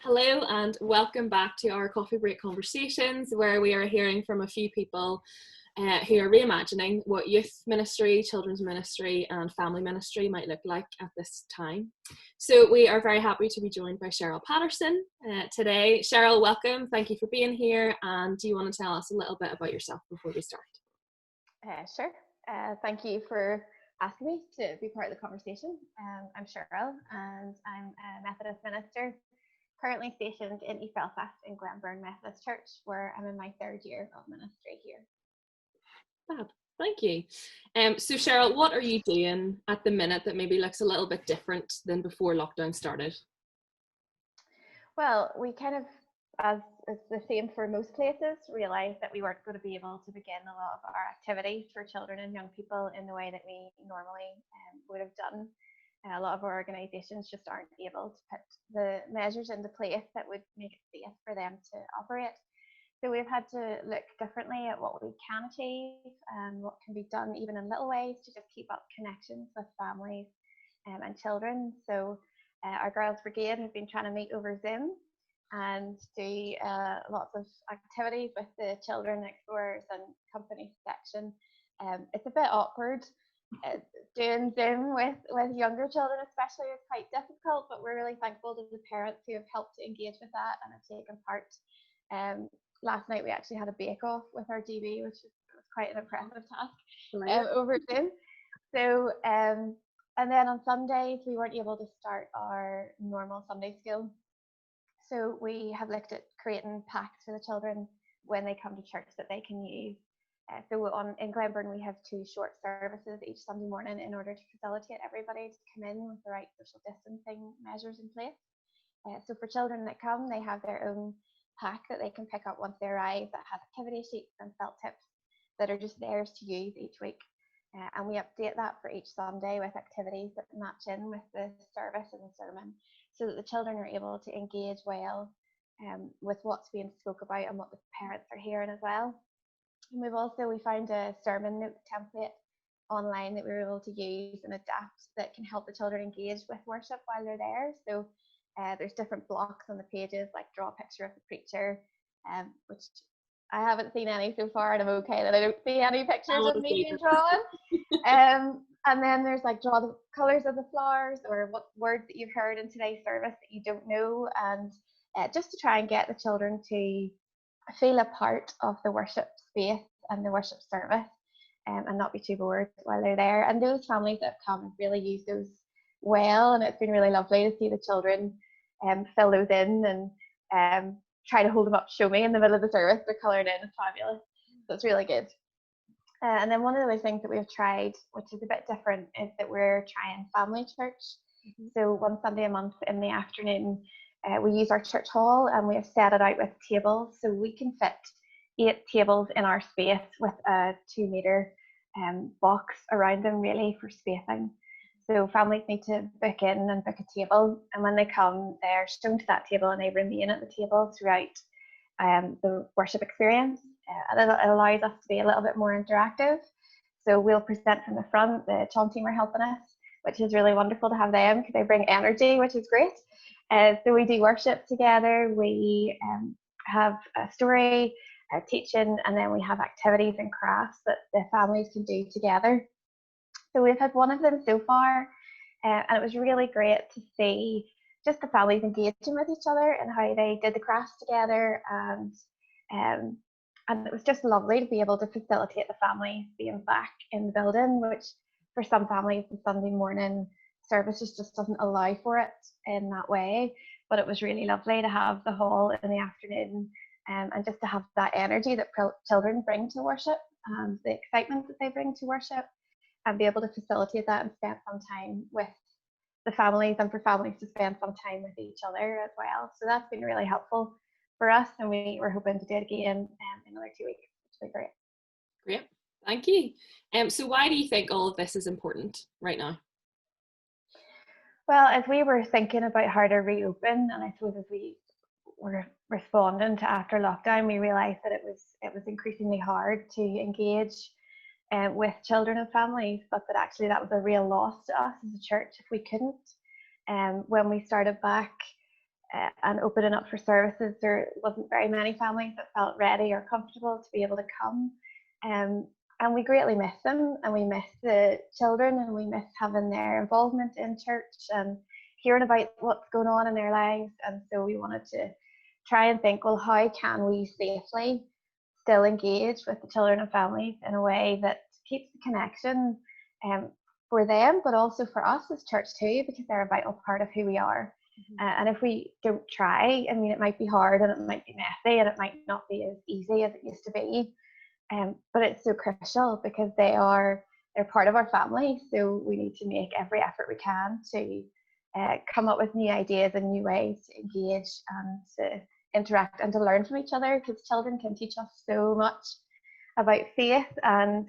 Hello and welcome back to our coffee break conversations, where we are hearing from a few people who are reimagining what youth ministry, children's ministry and family ministry might look like at this time. So we are very happy to be joined by Cheryl Patterson today. Cheryl, welcome. Thank you for being here. And do you want to tell us a little bit about yourself before we start? Sure. Thank you for asking me to be part of the conversation. I'm Cheryl and I'm a Methodist minister currently stationed in East Belfast in Glenburn Methodist Church, where I'm in my third year of ministry here. Fab. Thank you. So Cheryl, what are you doing at the minute that maybe looks a little bit different than before lockdown started? Well, we kind of, as is the same for most places, realised that we weren't going to be able to begin a lot of our activities for children and young people in the way that we normally would have done. A lot of our organisations just aren't able to put the measures into place that would make it safe for them to operate. So we've had to look differently at what we can achieve and what can be done even in little ways to just keep up connections with families and children. So our Girls Brigade have been trying to meet over Zoom and do lots of activities with the children explorers and company section. It's a bit awkward. Doing Zoom with younger children especially is quite difficult, but we're really thankful to the parents who have helped to engage with that and have taken part. Last night we actually had a bake-off with our DB, which was quite an impressive task over Zoom. So, and then on Sundays we weren't able to start our normal Sunday school. So we have looked at creating packs for the children when they come to church that they can use. So in Glenburn we have 2 short services each Sunday morning in order to facilitate everybody to come in with the right social distancing measures in place. So for children that come, they have their own pack that they can pick up once they arrive that has activity sheets and felt tips that are just theirs to use each week. And we update that for each Sunday with activities that match in with the service and the sermon, so that the children are able to engage well with what's being spoke about and what the parents are hearing as well. And we found a sermon note template online that we were able to use and adapt that can help the children engage with worship while they're there. So there's different blocks on the pages, like draw a picture of the preacher, which I haven't seen any so far, and I'm okay that I don't see any pictures of me being drawn. And then there's like draw the colours of the flowers, or what words that you've heard in today's service that you don't know, and just to try and get the children to feel a part of the worship space and the worship service, and not be too bored while they're there. And those families that have come have really used those well, and it's been really lovely to see the children fill those in and try to hold them up, show me in the middle of the service. They're colouring in, it's fabulous. So it's really good. And then one of the other things that we've tried, which is a bit different, is that we're trying family church. So one Sunday a month in the afternoon, we use our church hall and we have set it out with tables, so we can fit 8 tables in our space with a 2-metre box around them, really, for spacing. So families need to book in and book a table, and when they come, they're shown to that table and they remain at the table throughout the worship experience. And it allows us to be a little bit more interactive. So we'll present from the front. The Chom team are helping us, which is really wonderful to have them because they bring energy, which is great. So we do worship together. We have a story, a teaching, and then we have activities and crafts that the families can do together. So we've had one of them so far, and it was really great to see just the families engaging with each other and how they did the crafts together, and it was just lovely to be able to facilitate the families being back in the building, which for some families the Sunday morning services just doesn't allow for it in that way. But it was really lovely to have the hall in the afternoon, and just to have that energy that children bring to worship and the excitement that they bring to worship, and be able to facilitate that and spend some time with the families, and for families to spend some time with each other as well. So that's been really helpful for us, and we're hoping to do it again in another 2 weeks, which will be great. Great, thank you. So why do you think all of this is important right now? Well, as we were thinking about how to reopen, and I suppose as we were responding to after lockdown, we realised that it was increasingly hard to engage with children and families, but that actually that was a real loss to us as a church if we couldn't. When we started back, and opening up for services, there wasn't very many families that felt ready or comfortable to be able to come. And we greatly miss them, and we miss the children, and we miss having their involvement in church and hearing about what's going on in their lives. And so we wanted to try and think, well, how can we safely still engage with the children and families in a way that keeps the connection for them, but also for us as church too, because they're a vital part of who we are. And if we don't try, I mean, it might be hard and it might be messy and it might not be as easy as it used to be. But it's so crucial because they're part of our family. So we need to make every effort we can to come up with new ideas and new ways to engage and to interact and to learn from each other, because children can teach us so much about faith and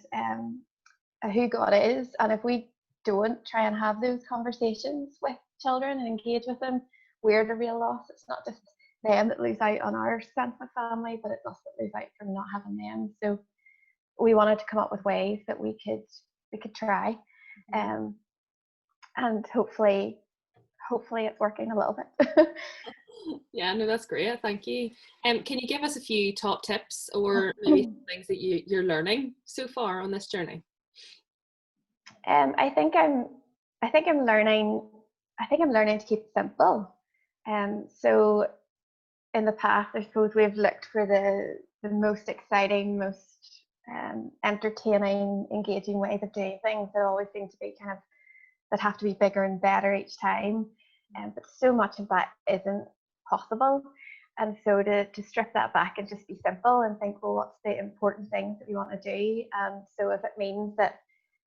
who God is. And if we don't try and have those conversations with children and engage with them, we're the real loss. It's not just them that lose out on our sense of family, but it's us that lose out from not having them. So we wanted to come up with ways that we could try, and hopefully it's working a little bit. Yeah, no, that's great. Thank you. Can you give us a few top tips or maybe some things that you're learning so far on this journey? I think I'm learning to keep it simple. So in the past, I suppose we've looked for the most exciting, most entertaining, engaging ways of doing things that always seem to be that have to be bigger and better each time. But so much of that isn't possible. And so to strip that back and just be simple and think, well, what's the important things that we want to do? And so if it means that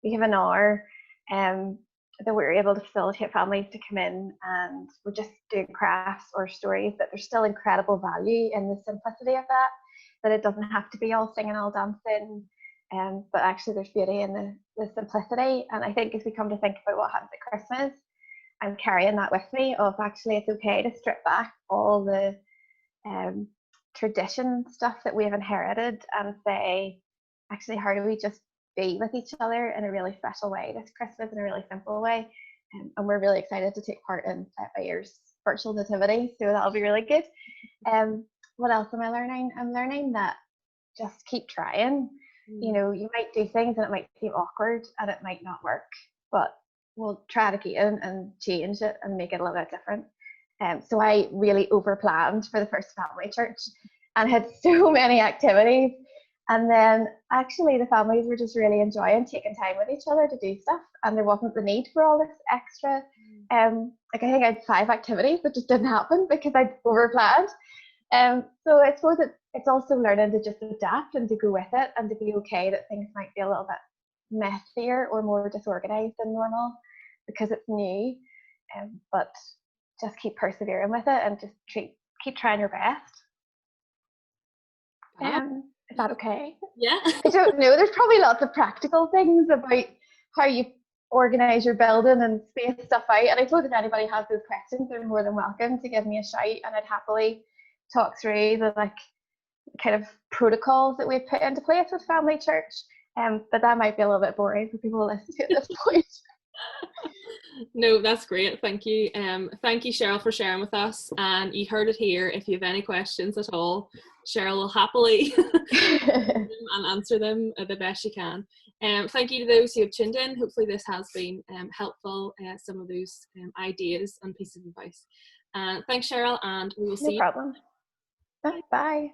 we have an hour that we're able to facilitate families to come in and we're just doing crafts or stories, that there's still incredible value in the simplicity of that it doesn't have to be all singing, all dancing, but actually there's beauty in the simplicity. And I think as we come to think about what happens at Christmas, I'm carrying that with me of actually it's okay to strip back all the tradition stuff that we've inherited and say, actually, how do we just be with each other in a really special way this Christmas, in a really simple way. And we're really excited to take part in Bayer's virtual nativity, so that'll be really good. What else am I learning? I'm learning that just keep trying. You know, you might do things and it might seem awkward and it might not work, but we'll try it again and change it and make it a little bit different. So I really over planned for the first family church and had so many activities. And then actually the families were just really enjoying taking time with each other to do stuff, and there wasn't the need for all this extra. Like I think I had 5 activities that just didn't happen because I'd over planned. So I suppose it's also learning to just adapt and to go with it and to be okay that things might be a little bit messier or more disorganized than normal because it's new, but just keep persevering with it and just keep trying your best. Is that okay? Yeah. I don't know. There's probably lots of practical things about how you organise your building and space stuff out. And I suppose if anybody has those questions, they're more than welcome to give me a shout, and I'd happily talk through the kind of protocols that we've put into place with Family Church. But that might be a little bit boring for people to listen to at this point. No, that's great. Thank you. Thank you, Cheryl, for sharing with us. And you heard it here. If you have any questions at all, Cheryl will happily and answer them the best she can. Thank you to those who have tuned in. Hopefully this has been helpful, some of those ideas and pieces of advice. Thanks, Cheryl, and we will see you. No problem. Bye.